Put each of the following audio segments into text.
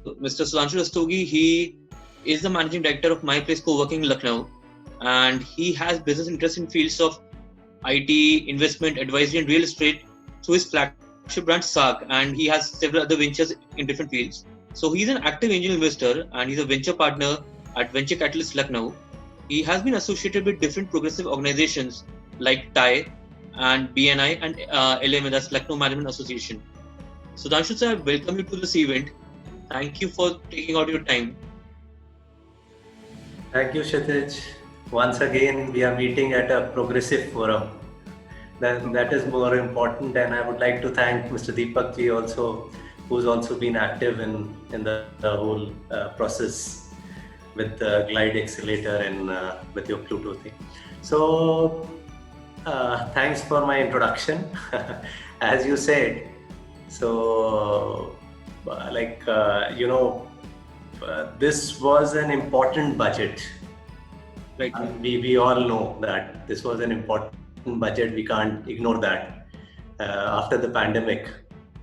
Mr. Sudhanshu Rastogi, he is the managing director of My Place Co-working in Lucknow, and he has business interests in fields of IT, investment, advisory, and real estate through his flagship brand SAG, and he has several other ventures in different fields. So he's an active angel investor, and he's a venture partner at Venture Catalyst Lucknow. He has been associated with different progressive organizations like TIE and BNI and LMA, that's Lucknow Management Association. Sudhanshu sir, I welcome you to this event. Thank you for taking out your time. Thank you, Kshitij. Once again, we are meeting at a progressive forum. That is more important, and I would like to thank Mr. Deepak ji also, who's also been active in the whole process with the Glide Accelerator and with your Pluto thing. So, thanks for my introduction. As you said, so this was an important budget. Right. We all know that this was an important budget. We can't ignore that after the pandemic.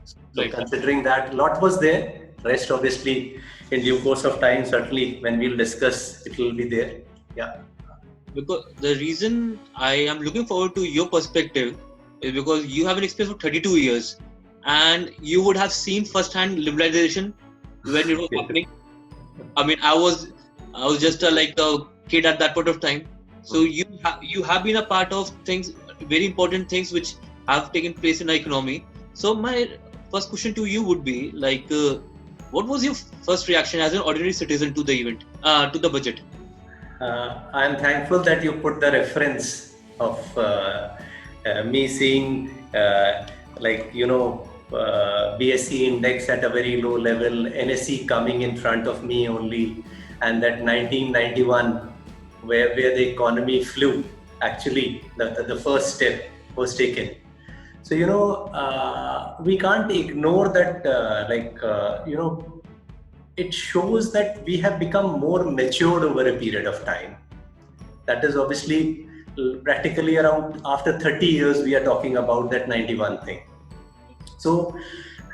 So Right. Considering that, a lot was there. Rest obviously in due course of time, certainly when we'll discuss, it will be there. Yeah. Because the reason I am looking forward to your perspective is because you have an experience of 32 years and you would have seen first-hand liberalization when it was happening. I mean, I was just a kid at that point of time. So you have been a part of things, very important things which have taken place in the economy. So my first question to you would be what was your first reaction as an ordinary citizen to the event, to the budget? I'm thankful that you put the reference of me seeing BSE index at a very low level, NSE coming in front of me only, and that 1991 where the economy flew, actually the first step was taken. So we can't ignore that it shows that we have become more matured over a period of time. That is obviously practically around after 30 years we are talking about that 91 thing. So,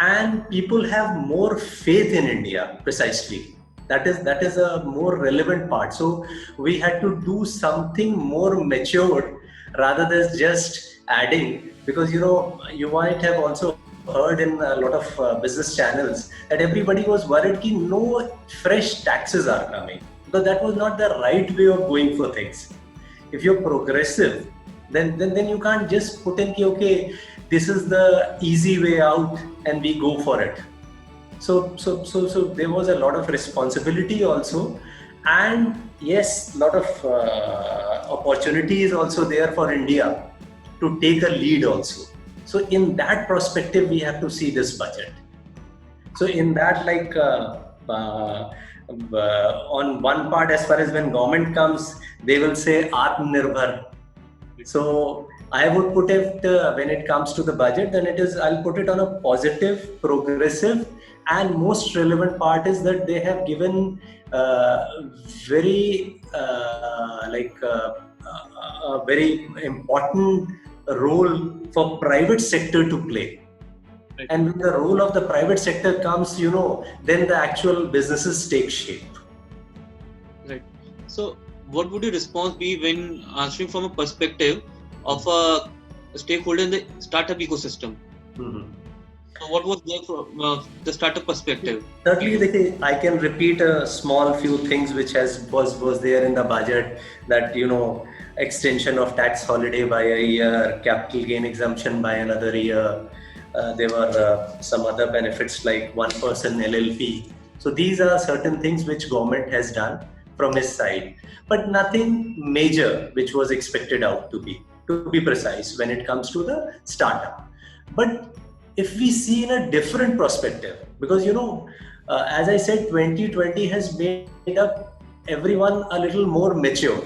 and people have more faith in India, precisely. That is a more relevant part. So we had to do something more matured rather than just adding, because you might have also heard in a lot of business channels that everybody was worried that no fresh taxes are coming, but that was not the right way of going for things. If you're progressive, then you can't just put in okay, this is the easy way out and we go for it. So there was a lot of responsibility also, and yes, a lot of opportunities also there for India to take a lead also. So in that perspective, we have to see this budget. So in that, on one part, as far as when government comes, they will say Atmanirbhar. So I would put it when it comes to the budget, then I'll put it on a positive, progressive, and most relevant part is that they have given very a very important role for private sector to play. Right. And when the role of the private sector comes, then the actual businesses take shape. Right. So what would your response be when answering from a perspective of a stakeholder in the startup ecosystem? Mm-hmm. So what was there from the startup perspective? Certainly, I can repeat a small few things which was there in the budget, that extension of tax holiday by a year, capital gain exemption by another year. There were some other benefits like one person LLP. So these are certain things which government has done from his side, but nothing major which was expected out to be precise when it comes to the startup. But if we see in a different perspective, because as I said, 2020 has made up everyone a little more mature,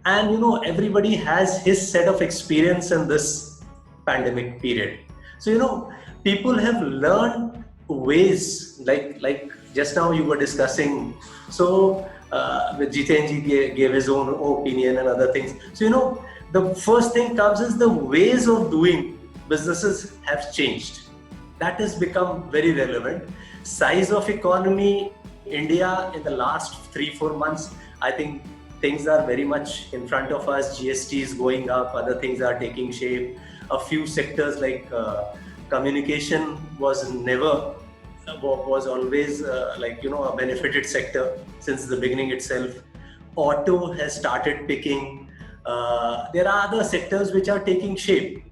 and everybody has his set of experience in this pandemic period. So people have learned ways, like just now you were discussing. So Jitenji gave his own opinion and other things. So the first thing comes is the ways of doing businesses have changed. That has become very relevant. size of economy, India in the last 3-4 months, I think things are very much in front of us. GST is going up, other things are taking shape. A few sectors like communication was always a benefited sector since the beginning itself. Auto has started picking. There are other sectors which are taking shape.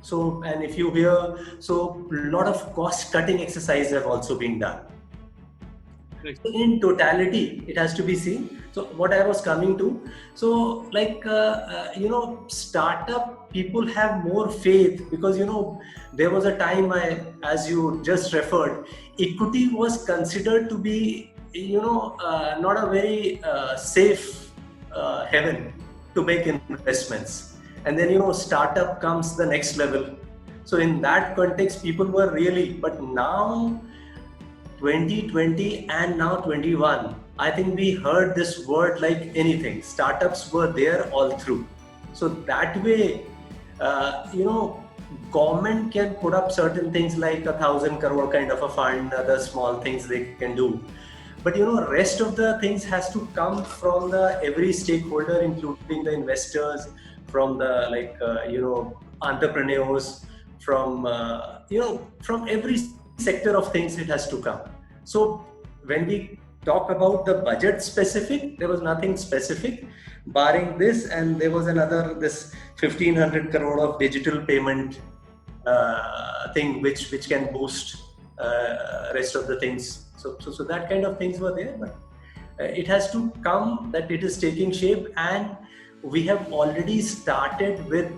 So, and if you hear, so a lot of cost cutting exercises have also been done. Right. So in totality, it has to be seen. So what I was coming to, so startup people have more faith because there was a time, as you just referred, equity was considered to be not a very safe haven to make investments. And then startup comes the next level. So in that context, people were really, but now 2020 and now 21, I think we heard this word like anything. Startups were there all through. So that way, government can put up certain things like 1,000 crore kind of a fund, other small things they can do. But rest of the things has to come from the every stakeholder, including the investors, from the entrepreneurs, from every sector of things it has to come. So when we talk about the budget specific, there was nothing specific barring this, and there was this 1,500 crore of digital payment thing which can boost rest of the things. So that kind of things were there, but it has to come that it is taking shape, and we have already started with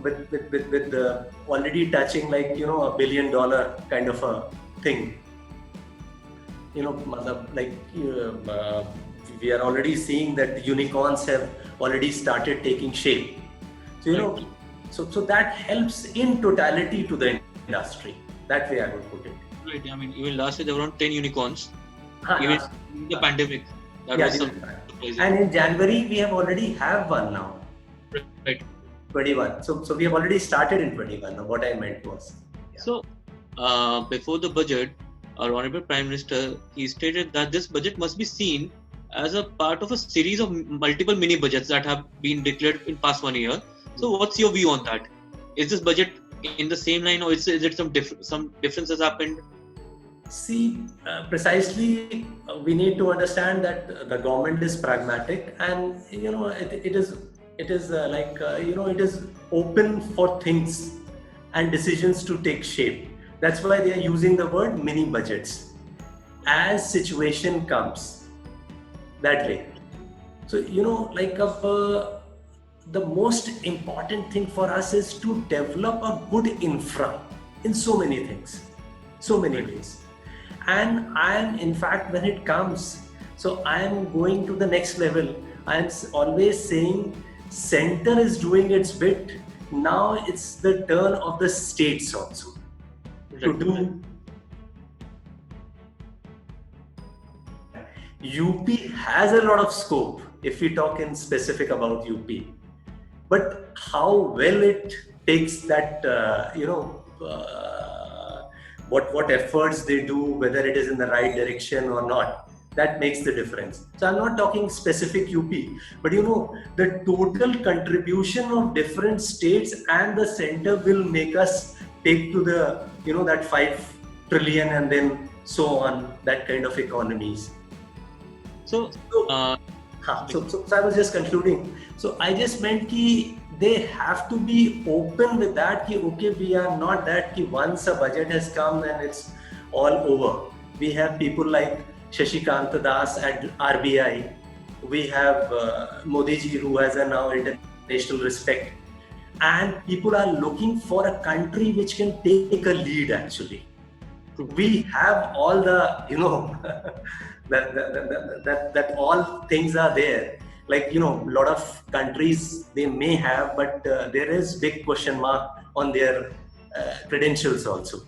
with already touching like $1 billion kind of a thing. We are already seeing that unicorns have already started taking shape. So Right. so that helps in totality to the industry. That way I would put it. Right. I mean, even last year there were around 10 unicorns. Huh, Even yeah. in the pandemic, that Yeah, was even- surprising. and in January we have already have one now. Right. 21. So we have already started in 21. What I meant was. Yeah. So, before the budget, our Honorable Prime Minister, he stated that this budget must be seen as a part of a series of multiple mini budgets that have been declared in past 1 year. So, what's your view on that? Is this budget in the same line, or is it some differences happened? See, precisely, we need to understand that the government is pragmatic, and it is it is open for things and decisions to take shape. That's why they are using the word mini budgets. As situation comes, that way. So the most important thing for us is to develop a good infra in so many things, so many ways. And I am, in fact, when it comes, so I am going to the next level. I am always saying center is doing its bit. Now it's the turn of the states also to do. UP has a lot of scope if we talk in specific about UP, but how well it takes that, what efforts they do, whether it is in the right direction or not, that makes the difference. So I'm not talking specific UP, but the total contribution of different states and the center will make us take to the, that 5 trillion and then so on, that kind of economies. So, So I was just concluding. So I just meant that they have to be open with that. Okay, we are not that once a budget has come and it's all over. We have people like Shashikant Das at RBI. We have Modi ji, who has a now international respect. And people are looking for a country which can take a lead actually. We have all the, that all things are there. Like, a lot of countries they may have, but there is big question mark on their credentials also.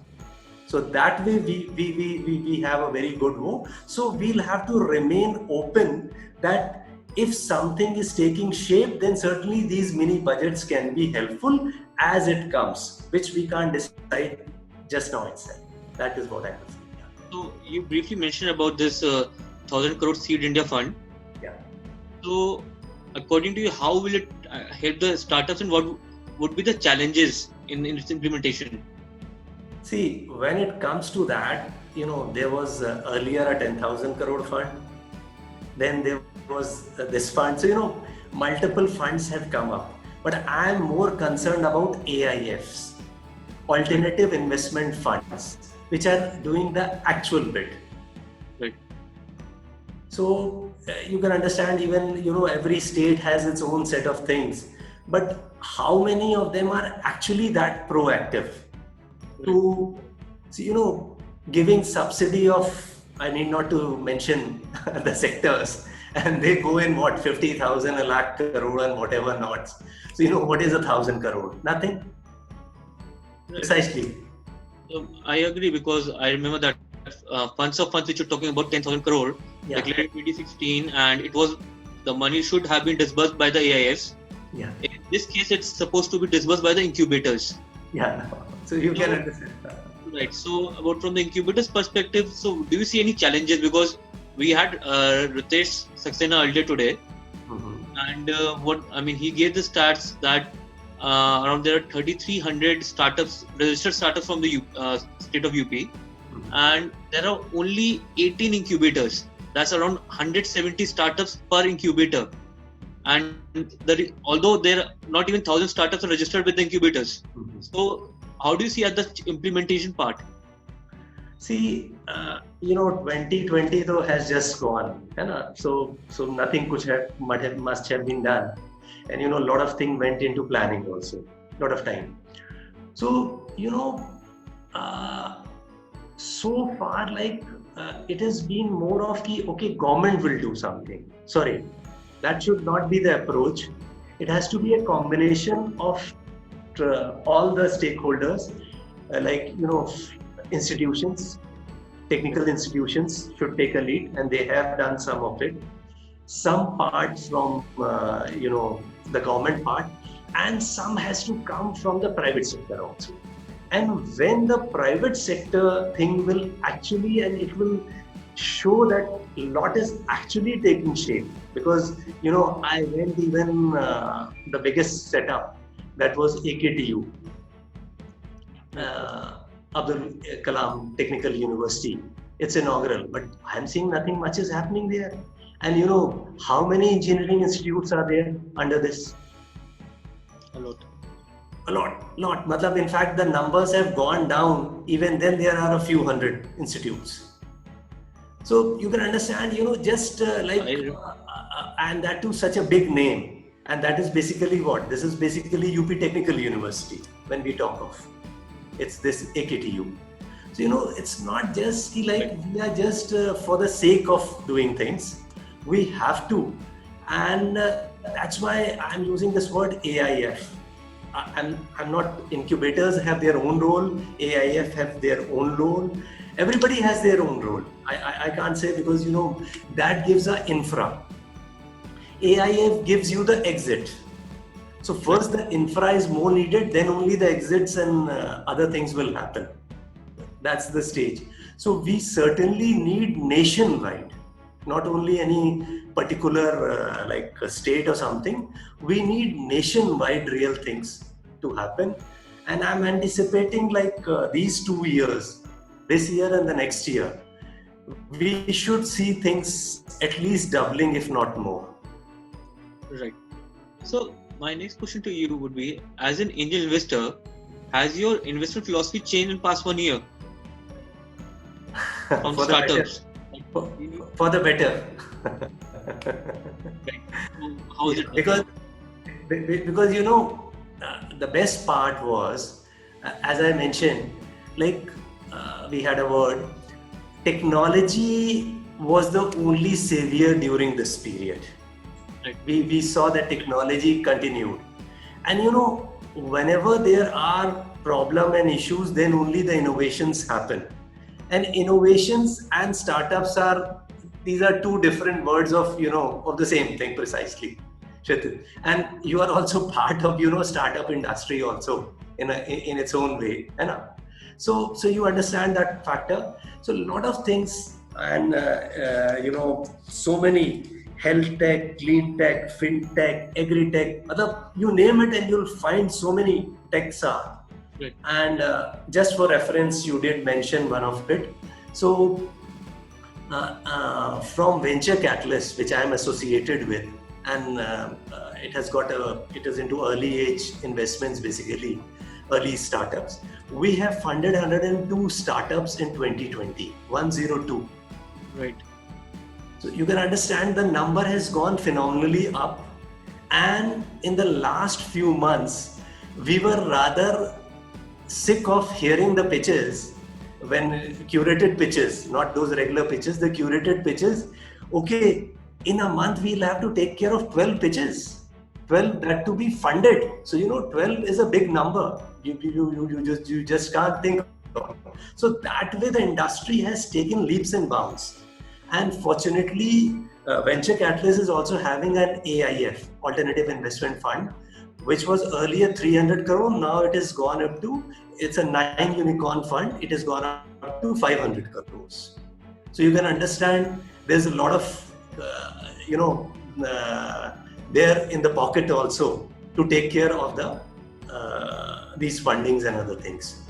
So that way we have a very good move. So we'll have to remain open that if something is taking shape, then certainly these mini budgets can be helpful as it comes, which we can't decide just now itself. That is what I would say. So you briefly mentioned about this 1,000 crore Seed India fund. Yeah. So according to you, how will it help the startups, and what would be the challenges in its implementation? See, when it comes to that, there was earlier a 10,000 crore fund. Then there was this fund. So, multiple funds have come up. But I am more concerned about AIFs, alternative investment funds, which are doing the actual bit. Right. So you can understand, even every state has its own set of things, but how many of them are actually that proactive to giving subsidy of, I need not to mention the sectors, and they go in 50,000, a lakh crore and whatever not. So what is 1,000 crore? Nothing. Precisely. I agree, because I remember that funds which you're talking about, 10,000 crore, declared in 2016, and the money should have been disbursed by the AIFs. Yeah. In this case, it's supposed to be disbursed by the incubators. Yeah. So you can understand. Right. So from the incubators perspective, so do you see any challenges? Because we had Ritesh Saxena earlier today, and he gave the stats that around there are 3,300 startups, registered startups from the state of UP, and there are only 18 incubators. That's around 170 startups per incubator. And although there are not even 1,000 startups are registered with the incubators. So how do you see at the implementation part? See, 2020 though has just gone, so nothing must have been done, and a lot of things went into planning also, a lot of time. So so far, it has been more of government will do something. Sorry, that should not be the approach. It has to be a combination of all the stakeholders, institutions, technical institutions should take a lead, and they have done some of it. Some parts from the government part, and some has to come from the private sector also. And when the private sector thing will actually, and it will show that a lot is actually taking shape, because I went even the biggest setup, that was AKTU, Abdul Kalam Technical University. It's inaugural, but I'm seeing nothing much is happening there. And how many engineering institutes are there under this? A lot. Matlab, in fact, the numbers have gone down. Even then, there are a few hundred institutes. So you can understand, just and that too such a big name. And that is basically what? This is basically UP Technical University when we talk of. It's this AKTU. So, it's not just we are just for the sake of doing things. We have to. And that's why I'm using this word AIF. I'm not, incubators have their own role, AIF have their own role. Everybody has their own role. I can't say, because that gives a infra. AIF gives you the exit. So first the infra is more needed, then only the exits and other things will happen. That's the stage. So we certainly need nationwide, not only any particular state or something. We need nationwide real things to happen. And I'm anticipating these 2 years, this year and the next year, we should see things at least doubling, if not more. Right. So my next question to you would be, as an angel investor, has your investment philosophy changed in past 1 year? From for startups? For the better. How is it? Because the best part was, as I mentioned, we had a word, technology was the only savior during this period. Right. We saw that technology continued. And whenever there are problems and issues, then only the innovations happen. And innovations and startups these are two different words of the same thing precisely. And you are also part of startup industry also in its own way. So you understand that factor. So a lot of things, and so many health tech, clean tech, fintech, agri tech, you name it, and you'll find so many techs are. Right. And just for reference, you did mention one of it. So from Venture Catalyst, which I am associated with, and it is into early age investments, basically early startups. We have funded 102 startups in 2020, 102. Right. So you can understand the number has gone phenomenally up. And in the last few months, we were rather sick of hearing the pitches, when curated pitches, not those regular pitches, the curated pitches. Okay, in a month we'll have to take care of 12 pitches, 12 that to be funded. So 12 is a big number. You just can't think of. So that way the industry has taken leaps and bounds. And fortunately, Venture Catalyst is also having an AIF, Alternative Investment Fund, which was earlier 300 crore. Now it has gone up to, it's a 9 unicorn fund. It has gone up to 500 crores. So you can understand there's a lot of, there in the pocket also to take care of these fundings and other things.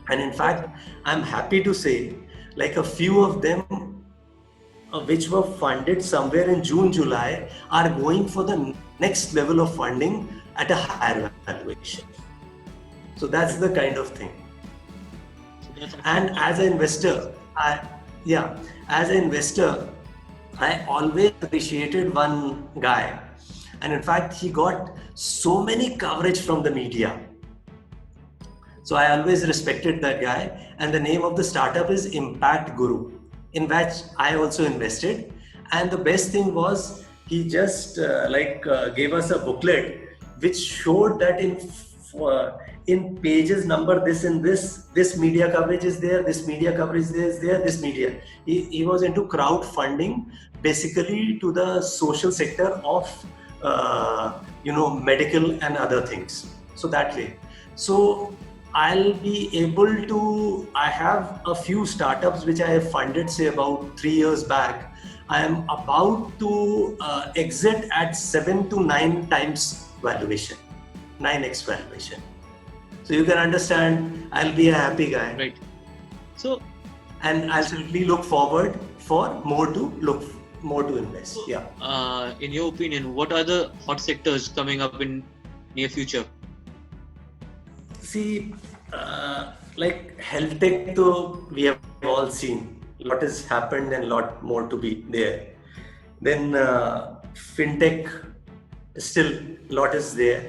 And in fact, I'm happy to say, like a few of them which were funded somewhere in June, July, are going for the next level of funding at a higher valuation. So that's the kind of thing. And as an investor, I always appreciated one guy. And in fact, he got so many coverage from the media. So I always respected that guy. And the name of the startup is Impact Guru, in which I also invested. And the best thing was, he just gave us a booklet which showed that in pages number this and this media coverage is there, this media coverage is there, this media. He was into crowdfunding, basically to the social sector of medical and other things. So that way. So I'll be able to, I have a few startups which I have funded, say about 3 years back. I am about to exit at 7 to 9 times valuation, 9x valuation. So you can understand, I'll be a happy guy. Right. So, and I'll certainly look forward for more to invest. Yeah. In your opinion, what are the hot sectors coming up in near future? See, like health tech, though, we have all seen a lot has happened and a lot more to be there. Then fintech, still a lot is there.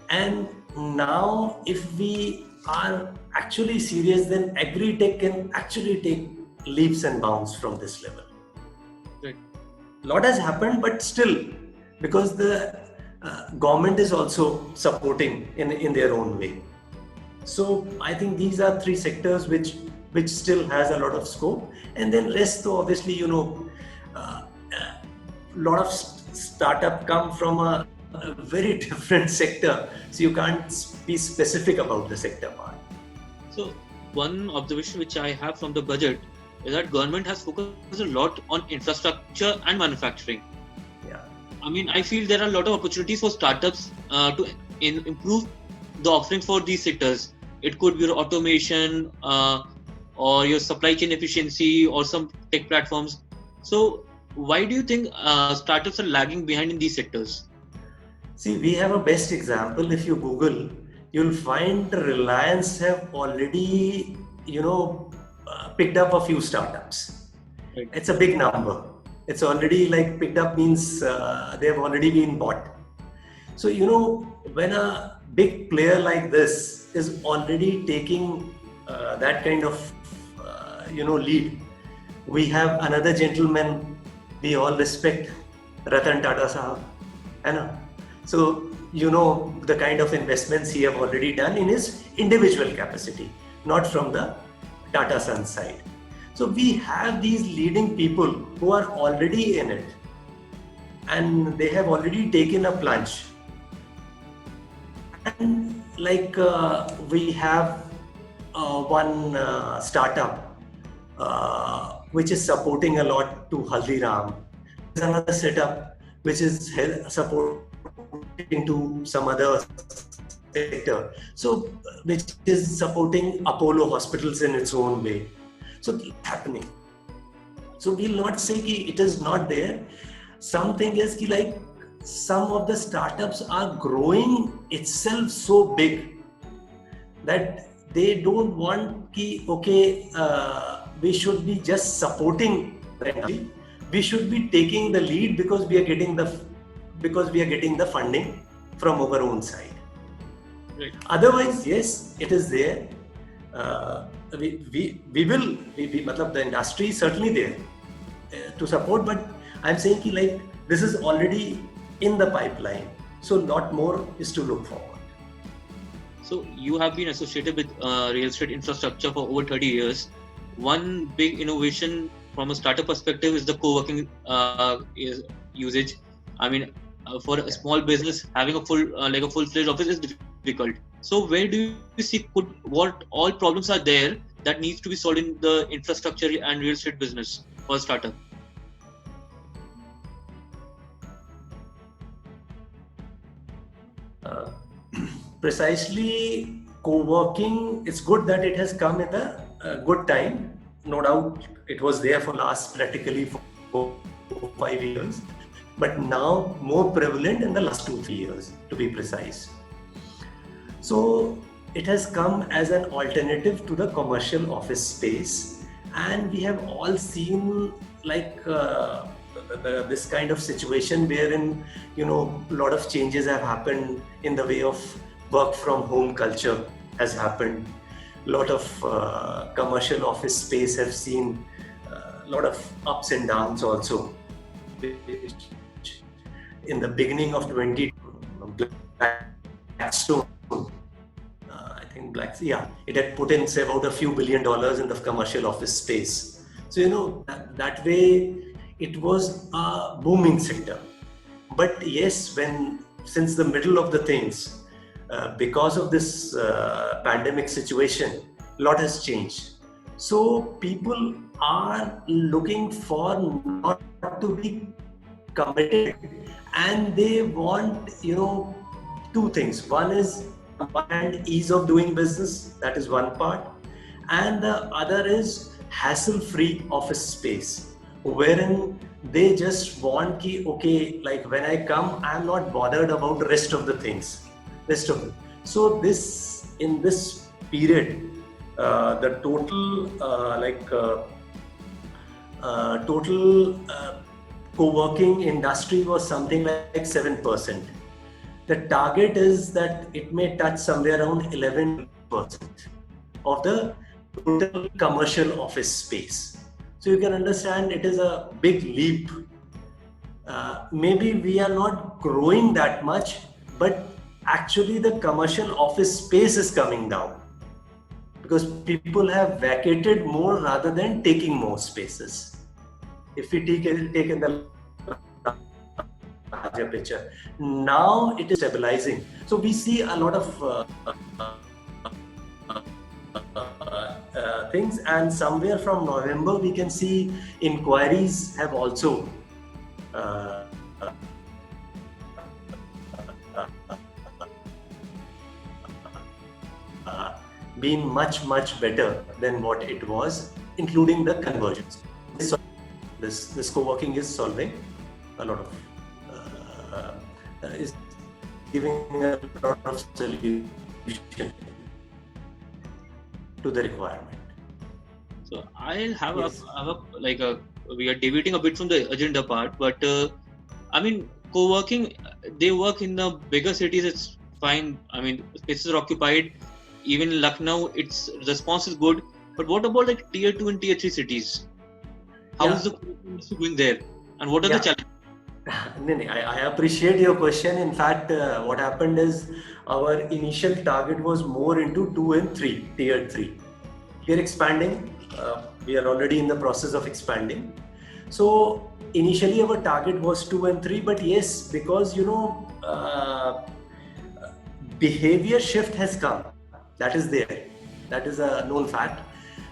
And now if we are actually serious, then agri tech can actually take leaps and bounds from this level. Right. A lot has happened, but still, because the government is also supporting in their own way. So I think these are 3 sectors which still has a lot of scope. And then rest, though, obviously, a lot of startup come from a very different sector. So you can't be specific about the sector part. So one observation which I have from the budget is that government has focused a lot on infrastructure and manufacturing. Yeah. I mean, I feel there are a lot of opportunities for startups to improve the offerings for these sectors. It could be your automation or your supply chain efficiency or some tech platforms. So why do you think startups are lagging behind in these sectors? See, we have a best example. If you Google, you'll find Reliance have already, picked up a few startups. Right. It's a big number. It's already picked up means they have already been bought. So, when a big player like this is already taking that kind of, lead, we have another gentleman we all respect, Ratan Tata Sahab. So, the kind of investments he have already done in his individual capacity, not from the Tata Sons side. So we have these leading people who are already in it and they have already taken a plunge. And we have one startup which is supporting a lot to Haldiram. There's another setup which is supporting to some other sector. So, which is supporting Apollo hospitals in its own way. So, it's happening. So, we'll not say that it is not there. Something is that, like, some of the startups are growing itself so big that they don't want ki, okay, we should be just supporting. We should be taking the lead because we are getting the funding from our own side. Right. Otherwise, yes, it is there. The industry is certainly there to support, but I'm saying ki, like, this is already in the pipeline. So lot more is to look forward. So you have been associated with real estate infrastructure for over 30 years. One big innovation from a startup perspective is the co-working usage. I mean, for a small business, having a full-fledged office is difficult. So where do you see what all problems are there that needs to be solved in the infrastructure and real estate business for a startup? Precisely, co-working, it's good that it has come at a good time. No doubt it was there for last practically 4-5 years, but now more prevalent in the last 2-3 years, to be precise. So it has come as an alternative to the commercial office space, and we have all seen, like, this kind of situation wherein, you know, a lot of changes have happened in the way of work from home culture has happened. A lot of commercial office space have seen a lot of ups and downs also. In the beginning of Blackstone, it had put in, say, about a few $1 billion in the commercial office space. So, you know, that way it was a booming sector. But yes, since the middle of the things, because of this pandemic situation, a lot has changed. So people are looking for not to be committed, and they want, you know, two things. One is ease of doing business, that is one part, and the other is hassle-free office space, wherein they just want ki, okay, like, when I come, I'm not bothered about the rest of the things. So in this period, the total co-working industry was something like 7%. The target is that it may touch somewhere around 11% of the total commercial office space. So you can understand it is a big leap. Maybe we are not growing that much, but actually the commercial office space is coming down because people have vacated more rather than taking more spaces. If we take in the larger picture, now it is stabilizing. So we see a lot of things, and somewhere from November we can see inquiries have also been much better than what it was, including the conversions. This co-working is solving a lot of is giving a lot of solution to the requirement. So I'll have we are deviating a bit from the agenda part, but I mean, co-working, they work in the bigger cities, it's fine. I mean, spaces are occupied. Even Lucknow, its response is good. But what about like tier 2 and tier 3 cities? How is the co-working doing there? And what are the challenges? I appreciate your question. In fact, what happened is our initial target was more into 2 and 3, tier 3. We are expanding. We are already in the process of expanding. So initially our target was 2 and 3, but yes, because, you know, behavior shift has come. That is there. That is a known fact.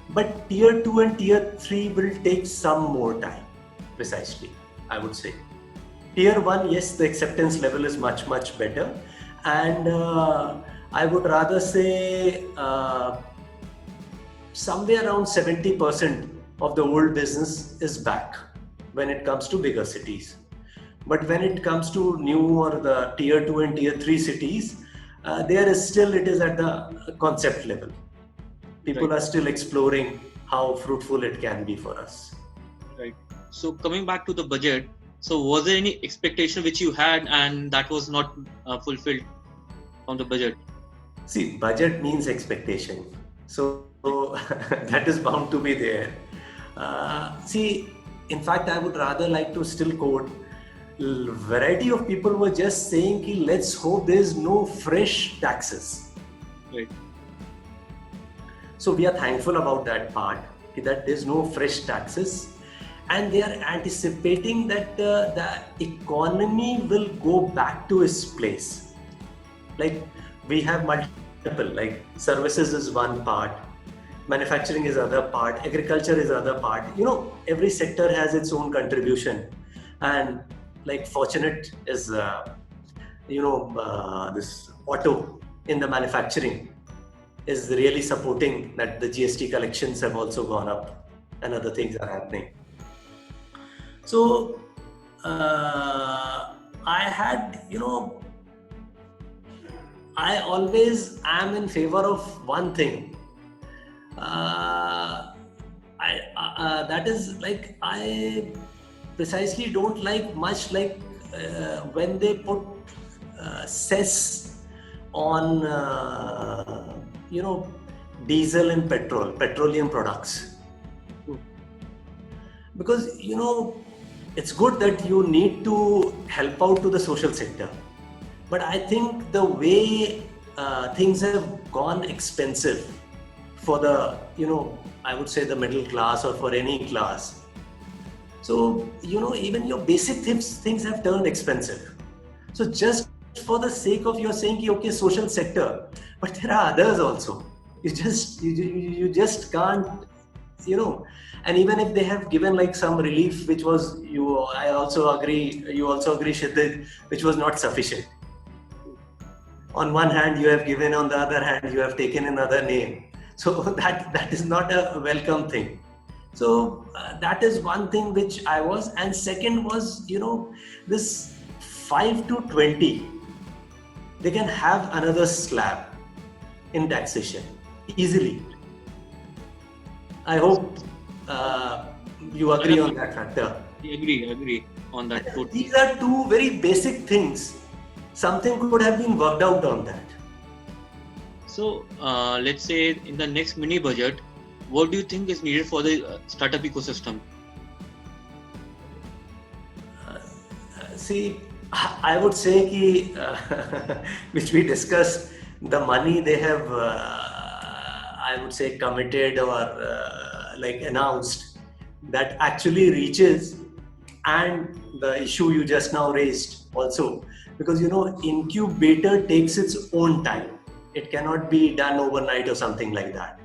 But tier 2 and tier 3 will take some more time, precisely, I would say. Tier 1, yes, the acceptance level is much, much better. And I would rather say somewhere around 70% of the old business is back when it comes to bigger cities. But when it comes to new or the tier 2 and tier 3 cities, it is at the concept level. People are still exploring how fruitful it can be for us. Right. So coming back to the budget, so was there any expectation which you had and that was not fulfilled from the budget? See, budget means expectation. So that is bound to be there. In fact, I would rather like to still quote, variety of people were just saying, let's hope there's no fresh taxes. Right. So we are thankful about that part, that there's no fresh taxes. And they are anticipating that the economy will go back to its place. Like we have multiple, like services is one part, manufacturing is other part, agriculture is other part. Every sector has its own contribution. And like fortunate is, this auto in the manufacturing is really supporting that the GST collections have also gone up and other things are happening. So I had, I always am in favor of one thing. That is like, I precisely don't like much like when they put cess on, diesel and petroleum products. Because, it's good that you need to help out to the social sector. But I think the way things have gone expensive for the, I would say the middle class or for any class. So, even your basic things have turned expensive. So just for the sake of you're saying, okay, social sector, but there are others also. You just can't, and even if they have given like some relief, which was, you also agree, Kshitij, which was not sufficient. On one hand, you have given, on the other hand, you have taken another name. So that is not a welcome thing. So that is one thing which I was, and second was, this 5 to 20, they can have another slab in taxation easily. I hope you agree on that factor. I agree on that. These are two very basic things. Something could have been worked out on that. So let's say in the next mini budget, what do you think is needed for the startup ecosystem? I would say which we discussed, the money they have, I would say, committed or like announced, that actually reaches, and the issue you just now raised also, because incubator takes its own time. It cannot be done overnight or something like that.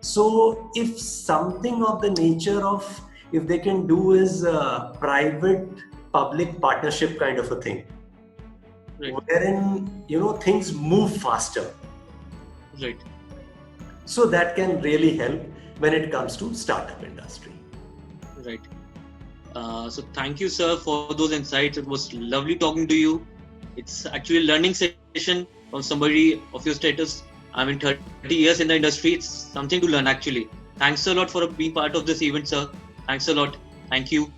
So if something of the nature of, if they can do is private public partnership kind of a thing, right, wherein things move faster, right, so that can really help when it comes to startup industry. Right. So thank you, sir, for those insights. It was lovely talking to you. It's actually a learning session from somebody of your status. I mean, 30 years in the industry. It's something to learn, actually. Thanks a lot for being part of this event, sir. Thanks a lot. Thank you.